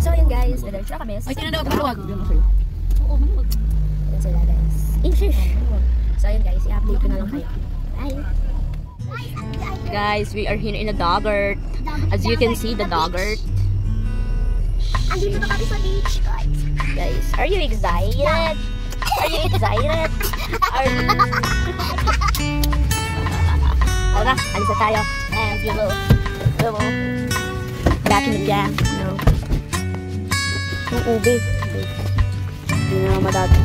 So yun guys, diretso na kami. Ay, tinanawag ka maluwag. Oo, maluwag. Yun sila guys. Inshish! So yun guys, i-update ko na lang kayo. Bye! Guys, we are here in the Doggart. As you can see, the Doggart. Andito na kami sa beach, guys. Guys, are you excited? Are you excited? Tara na, alis na tayo. And we will back in the gang. No. Yung ube. Hindi na madado.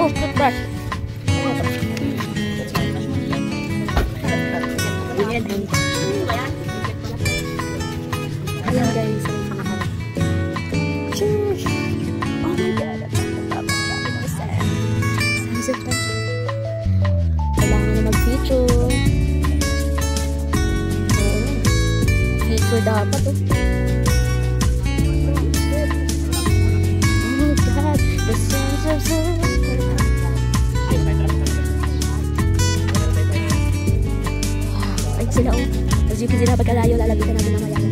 Oh, toothbrush. Ayan guys. Cheers! Oh my god, sunset pa siya. Kailangan na mag-feature. Feature dapat oh. Oh my god, the sunset. Ay sila oh. As you can see na pagkalayo, lalabitan namin na mayaman.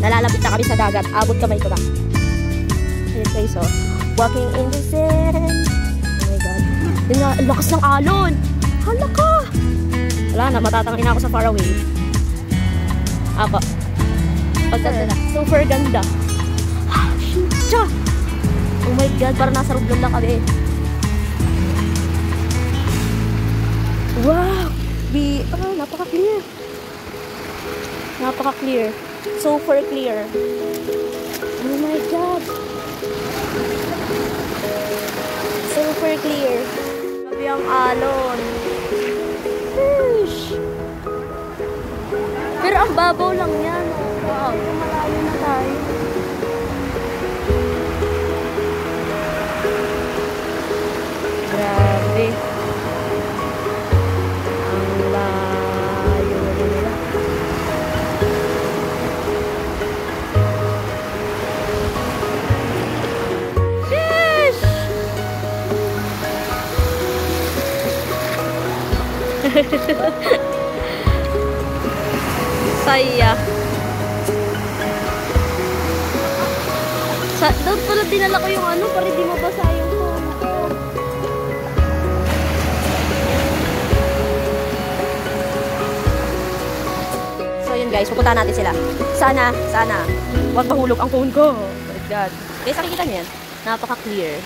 Nalalapit na kami sa dagat. Abot kamay ko lang. Ayan guys, oh. Walking in the sand. Oh my god. Yun nga, lakas ng alon. Hala ka. Wala na, matatangin ako sa faraway. Ako. Pagkata na. Super ganda. Shoot! Oh my god, parang nasa rublon lang kami. Wow! Napaka-clear. Napaka-clear. Super clear. Oh my god. Super clear. Sabi ang alon. Fish. Pero ang babaw lang yan. Wow. Malayo na tayo. Grabe. Ang layo na nila. Saya. Doon pala dinala ko yung ano para di mabasa yung phone ko. So yun guys, pupuntahan natin sila. Sana wag mahulog ang phone ko. Oh my god. Guys, nakikita niyo yan? Napaka-clear.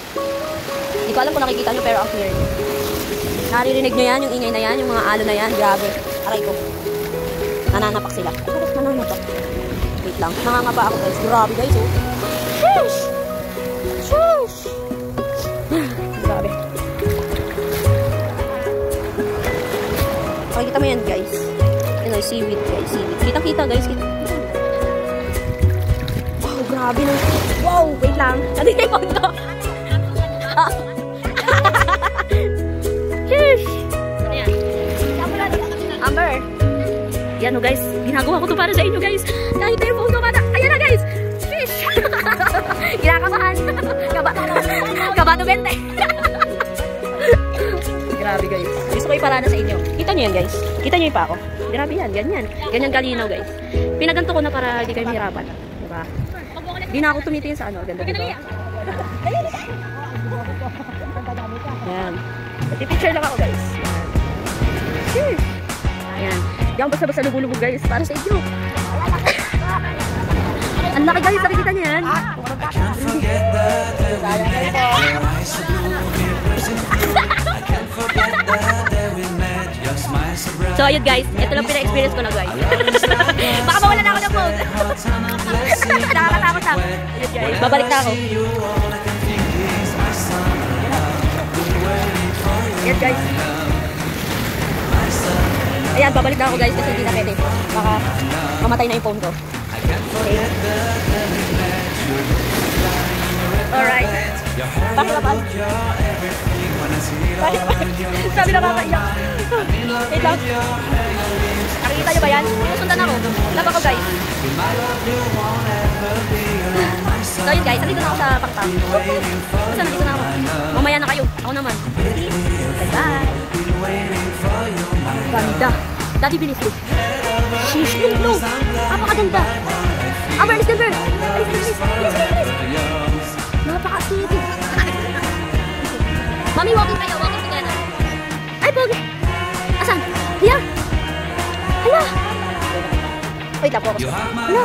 Hindi ko alam kung nakikita niyo pero ang clear niyo. Naririnig nyo yan, yung ingay na yan, yung mga alon na yan. Grabe. Aray ko. Nananapak sila. Bakit nananapak? Wait lang. Nangangapa ako guys. Grabe guys oh. Shush! Shush! Grabe. Makikita mo yan guys. Yun o, seaweed guys. Seaweed. Kitang-kita guys. Wow, grabe na. Wow, wait lang. Ano yung punto? Amber. Yan o guys. Ginagawa ko to para sa inyo guys. Kahit tayo phone ko bata. Ayan na guys. Fish. Kinakabahan. Kabato 20. Grabe guys. Gusto ko iparada sa inyo. Kita nyo yan guys. Kita nyo yung pa ako. Grabe yan. Ganyan. Ganyan kalinaw guys. Pinaganto ko na para hindi kayo mahirapan. Diba? Hindi na ako tumitingin sa ano. Ganda diba? Yan. Pati-picture lang ako guys. Cheers. Ayan. Diyan basta-basta lubulubog guys. Para sa inyo. Ang laki guys. Nakikita niyo yan. So ayun guys. Ito lang pina-experience ko na guys. Baka mawala na ako ng phone. Nakakatakot ako. Ayun guys. Babalik na ako. Ayan guys. Ayan, babalik na ako guys kasi hindi na pwede. Baka mamatay na yung phone ko. Okay. Alright. Pakilapan. Sabi na kakaiyak. Wait lang. Nakikita nyo ba yan? Sinusundan ako. Love ako guys. So yun guys, nandito na ako sa Pakpak. Basta nandito na ako. Mamaya na kayo. Ako naman. Bye-bye. Ganda. Daddy, bilis ko. Sheesh, blue. Napakaganda. Amber, alis, Denver. Bilis. Napaka-cute. Mami, walking kayo. Walking together. Ay, pogi. Asan? Here? Hala. Wait lang po. Hala,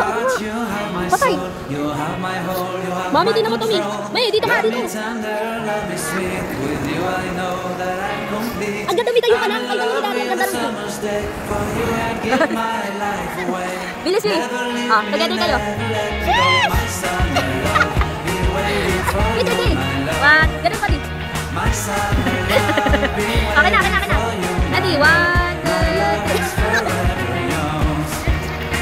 patay. Mami, di naman tumi. May, dito ka, dito. Ang ganda, may tayo ka lang. Ay, ang ganda, ang ganda rin. Bilis, eh. Ah, together kayo. Wait, wait. Ganun pa din. Okay na. Ready, 1, 2, 3.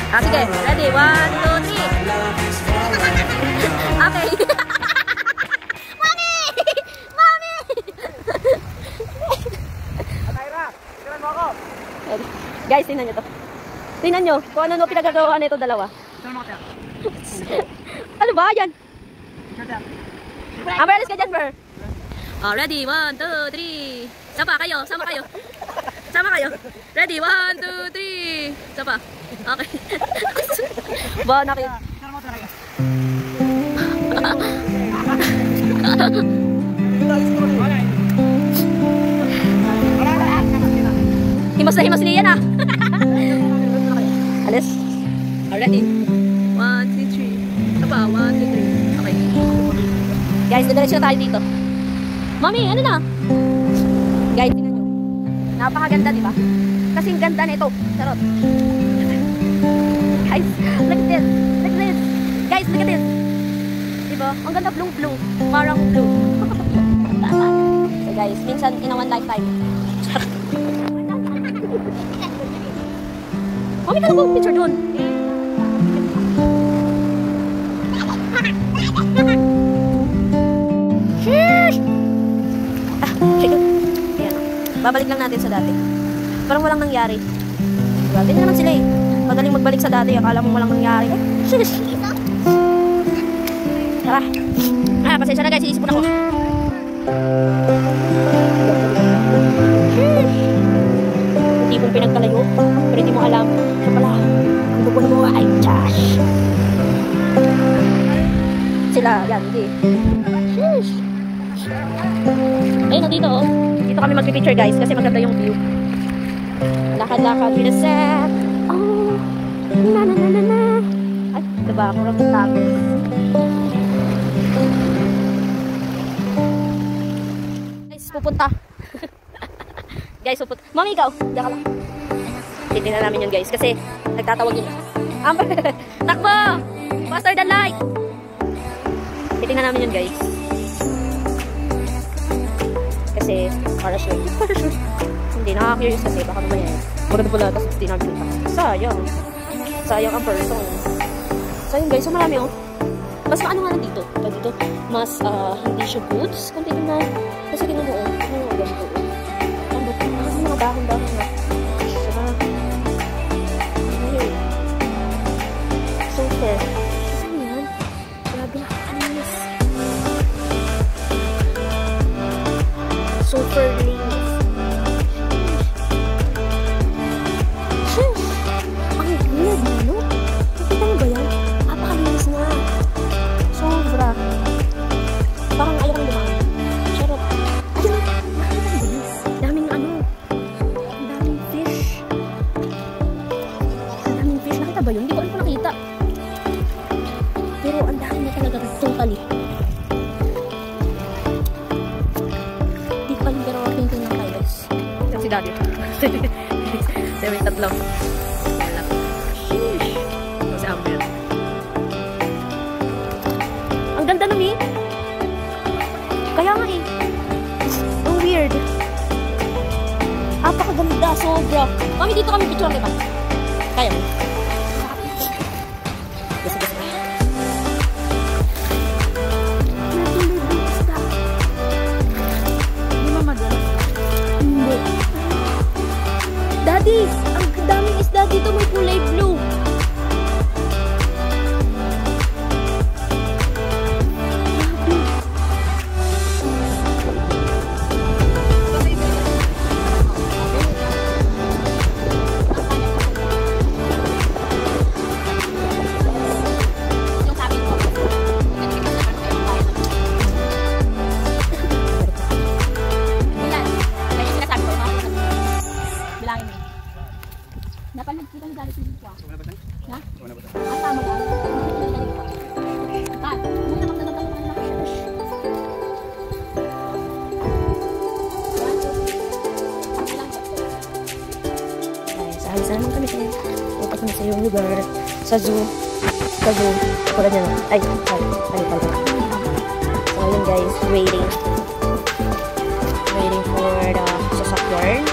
Ah, sige. Ready, 1, 2, 3. Okay. Mami! Guys, tingnan nyo to. Tingnan nyo kung ano pinagagawa nito dalawa. Ano ba yan? Amber, alis ka dyan, Ber. Oh, ready, 1, 2, 3. Sama kayo. Ready, 1, 2, 3. Sama. Okay. Ba, nakita. Himas niyan ah. Alis. Ready. 1, 2, 3. Sama, 1, 2, 3. Okay. Guys, diretso na tayo dito. Mami, ano na? Guys, tingnan nyo. Napakaganda, di ba? Kasing ganda nito. Charot. Guys, look at this. Guys, look at this. Diba? Ang ganda blue. Parang blue. So guys, minsan in a one lifetime. Mami, talaga ang picture dun. Babalik lang natin sa dati. Parang walang nangyari. Diba? Ganyan naman sila eh. Madaling magbalik sa dati. Akala mo walang nangyari. Tara. Pasensya na guys. Iisipon ako. Hindi mong pinagkalayo. Pero hindi mo alam. Siya pala. Ang bukon mo ay Josh. Sila. Yan. Hindi. Ayun na dito oh. Dito kami mag-picture guys kasi maganda yung view. Lakad-lakad with a set. Oh, na. Ay, diba? Kurang tabi. Guys, pupunta. Guys, pupunta. Mami, ikaw. Diyan ka lang. Titignan namin yun guys kasi nagtatawag yun. Amber, takbo! Faster than light! Titignan namin yun guys. Kasi parachute. Hindi, nakaka-curious kasi baka mamaya maganda pala tapos hindi namin pinta. Sayang ang person. So yun guys, so marami oh. Mas maano nga na dito. Dito, mas hindi siya goods. Kung tingin na, kasi tingnan mo oh. Ano ganito oh. Ang buti, kasi mga dahon-dahon na. Super. Saan yan? Grabe na kakanis. Super linis. Shush! Ang weird, no? Nakita mo ba yan? Napakalinis na. Sobra. Parang ayaw kang lumahan. Charot. Ayun na. Nakita mo ba yan? Daming ano. Ang daming fish. Nakita ba yun? Hindi ko rin pa nakita. Pero ang dami na talaga. Totally. Daddy. Sabi tatlo. Wala. Sheesh. Si Amber. Ang ganda nun eh. Kaya nga eh. Ang weird. Apakaganda. Sobra. Mami, dito kami picture kita. Kaya mo. Gusto. Hindi mamagal. Hindi. Daddy, ang daming isda dito, may kulay blue. Napanood kita ni Daddy Philip ko. Wala ba tayo? Ha? Wala ba tayo? Ang tama ba? Pat, muna magdadagdag ng nakashush. Ay, sa naman kami kayo. Pupunta kami sa yung lugar. Sa zoo. Sa zoo. Pula niya na. Ay, pala. So, yun guys. Waiting for the sasakyan.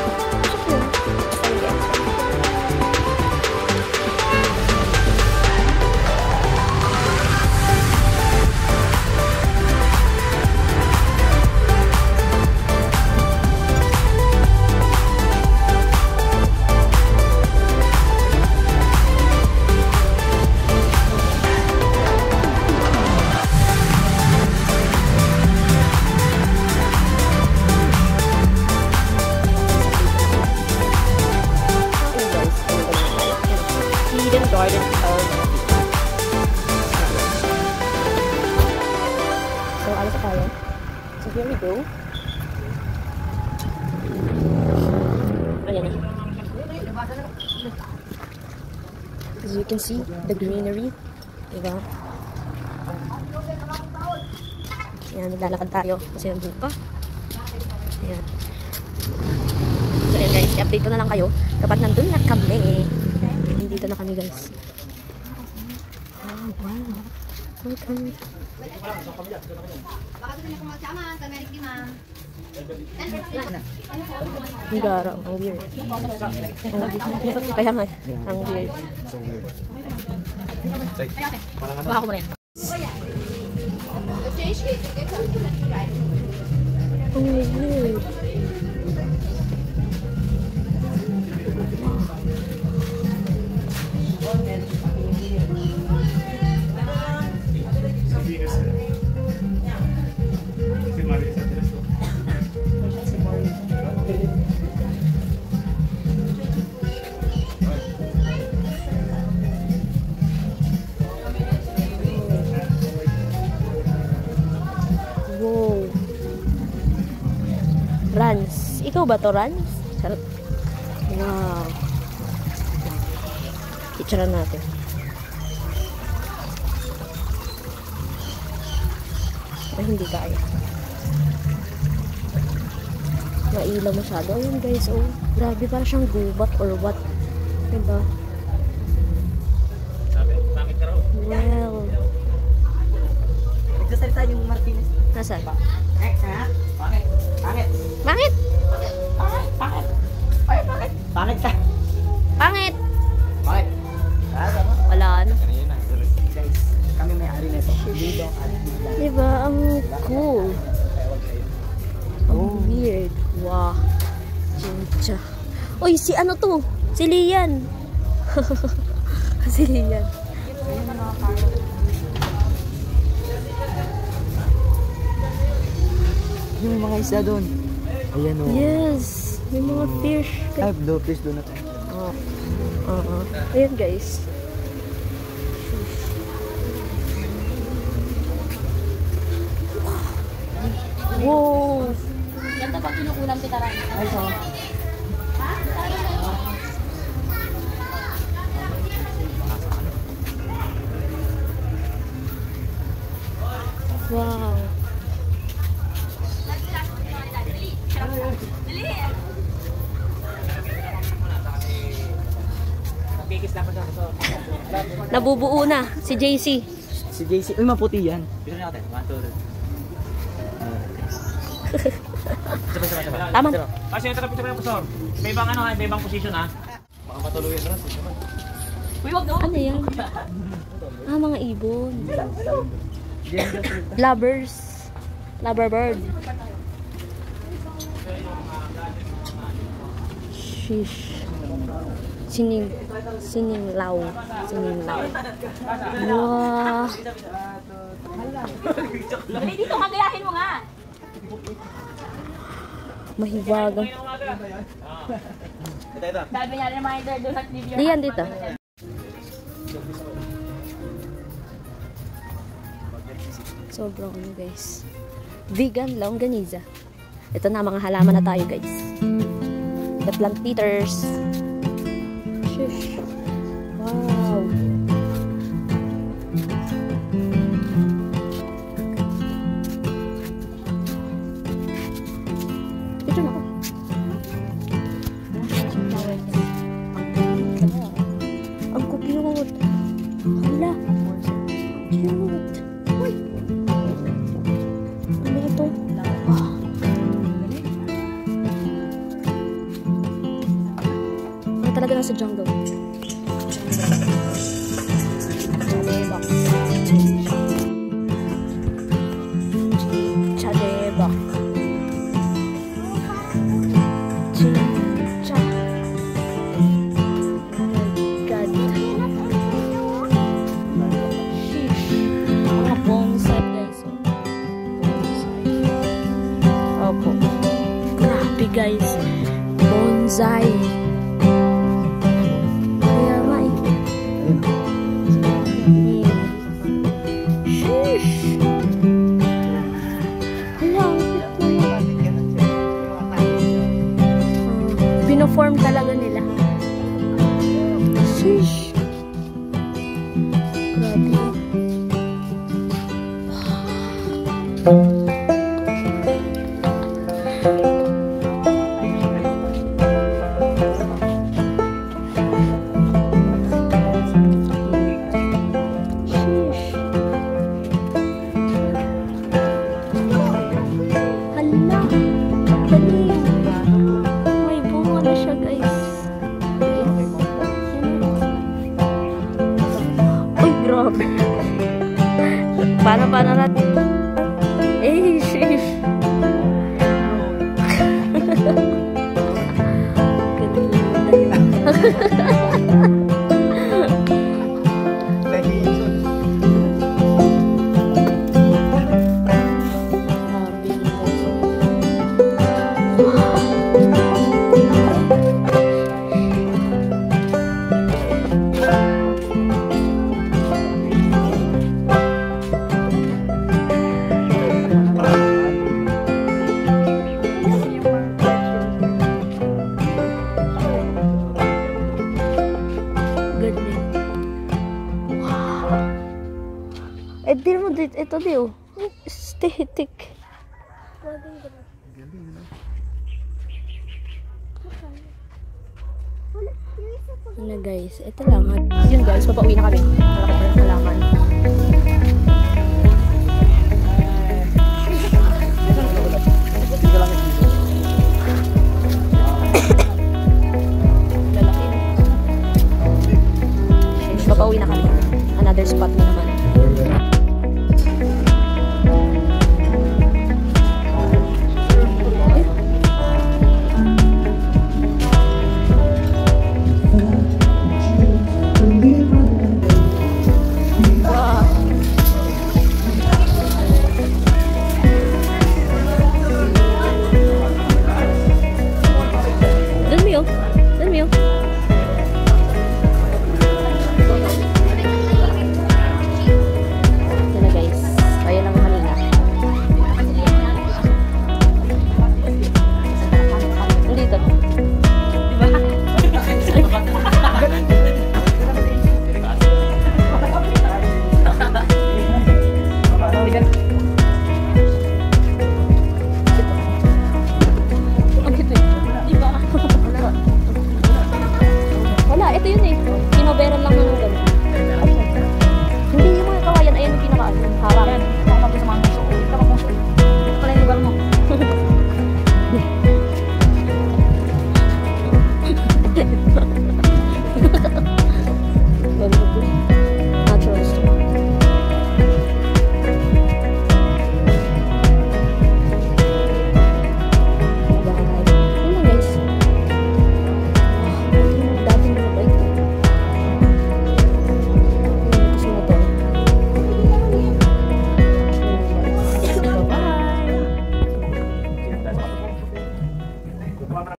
Garden of so, alas na tayo. So, here we go. Ayan na. As you can see, the greenery. Diba? Ayan, naglalakad tayo kasi nandun pa. Ayan. So, ayan guys, i-update ko na lang kayo kapag nandun na kami. Dito na kami guys. Oh, wow. Welcome. Ang gara, ang weird. Kaya nga, ang weird. Baka ko mo rin. Ang weird. Wow. Rans. Ikaw ba to, Rans? Charot. Wow. Picturean natin. Ay, hindi kaya. Mailaw masyado. Ayun guys, oh. Grabe, parang siyang gubat or what. Diba? Well. Nagsasalita yung Martinez. Nasaan? Pangit? Pangit? Pangit? Pangit? Pangit ka? Pangit? Pangit? Wala na. Guys, kami may-ari nito. Lidong at Lidlang. Diba? Ang cool. Ang weird. Wow. Chincha. Uy, si ano to? Si Lian. Si Lian. Yung mga isda doon. Ayan o. Yes. May mga fish. Ay, blowfish doon na tayo. Ayan guys. Wow. Ganda pag kinukulam kita rin. Ay, so. Wow. Nabubuo na si JC. Si JC. Uy, maputi yan. Bisa niya natin. 1, 2, 3. Tama. Kasi ito na picture ng pastor. May ibang ano ha, may ibang position ha. Baka matuluyan na. Uy, wag daw. Ano yan? Ah, mga ibon. Lovers. Lover bird. Shish. Sininglaw. Wow. Dito, kagayahin mo nga. Mahiwagang. Sabi niya, reminder, do not leave your Diyan dito. Sobrang ano guys. Vegan longganiza. Ito na, mga halaman na tayo guys. The plant eaters. Sheesh. Wow. Ito na ako. Ang cute. Hala. Cute. Uy. Ano ito? Ah. Ano talaga nasa jungle? Chadebak. Chincha. Oh my God. Sheesh. Mga bonsai guys. Bonsai. Opo. Grabe guys. Bonsai. Kaya nga eh. Sheesh. Hala, ang cute na yan. Pinoform talaga nila. Sheesh. Grabe. Sheesh. Hala. Galing. May bunga na siya guys. Uy, grabe. Paano natin? Eh, sheesh. Galing na yun. Galing. Wow. Eh, di mo dito. Ito di oh. Aesthetic. Ano guys, ito lang. Yun guys, papauwi na kami. Malaki pa yung halaman. Lalaki. Papauwi na kami. Another spot na naman.